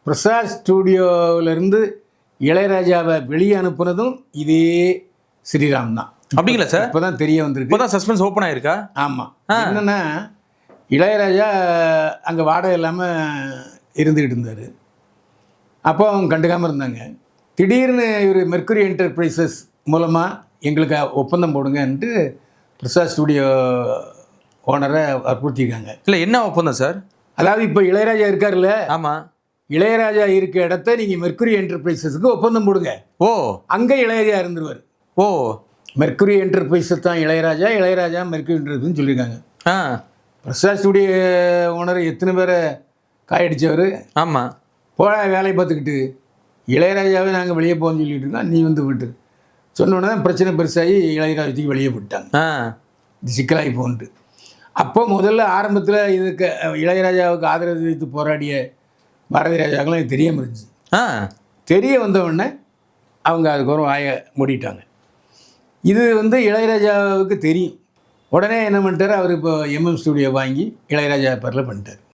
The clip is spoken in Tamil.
பிரசாத் ஸ்டூடியோவிலேருந்து இளையராஜாவை வெளியே அனுப்புனதும் இதே ஸ்ரீராம் தான். அப்படிங்களா சார்? இப்போ தான் தெரிய வந்திருக்கு. இப்போ தான் சஸ்பென்ஸ் ஓப்பன் ஆயிருக்கா? ஆமாம். என்னென்னா இளையராஜா அங்கே வாடகை இல்லாமல் இருந்துக்கிட்டு இருந்தார். அப்போ அவங்க கண்டுக்காமல் இருந்தாங்க. திடீர்னு இவர் மெர்க்குரி என்டர்பிரைசஸ் மூலமாக எங்களுக்கு ஒப்பந்தம் போடுங்கன்ட்டு பிரசாத் ஸ்டூடியோ ஓனரை வற்புறுத்திருக்காங்க. இல்லை, என்ன ஒப்பந்தம் சார்? அதாவது இப்போ இளையராஜா இருக்கார்ல, ஆமாம், இளையராஜா இருக்க இடத்த நீங்கள் மெர்க்குரி என்டர்பிரைசஸுக்கு ஒப்பந்தம் போடுங்க. ஓ, அங்கே இளையராஜா இருந்துருவார். ஓ, மெர்க்குரி என்டர்பிரைசஸ் தான் இளையராஜா, இளையராஜா மெர்க்குரி என்டர்பிரைஸ்னு சொல்லியிருக்காங்க. ஆ, பிரசாத் ஸ்டூடியோ ஓனர் எத்தனை பேரை காயடிச்சவர். ஆமாம், போட வேலையை பார்த்துக்கிட்டு இளையராஜாவே நாங்கள் வெளியே போகணும்னு சொல்லிட்டு இருக்கோம், நீ வந்து விட்டு சொன்னோன்னே தான் பிரச்சனை பெருசாகி இளையராஜாவுக்கு வெளியே விட்டாங்க. ஆ, இது சிக்கலாகி போன்ட்டு. அப்போ முதல்ல ஆரம்பத்தில் இதுக்கு இளையராஜாவுக்கு ஆதரவு தெரிவித்து போராடிய பாரதி ராஜாக்கெல்லாம் இது தெரியாமல் இருந்துச்சு. ஆ, தெரிய வந்தவுடனே அவங்க அதுக்கப்புறம் வாயை மூடிட்டாங்க. இது வந்து இளையராஜாவுக்கு தெரியும். உடனே என்ன பண்ணிட்டார், அவர் இப்போ எம்எம் ஸ்டூடியோ வாங்கி இளையராஜா பேரில் பண்ணிட்டார்.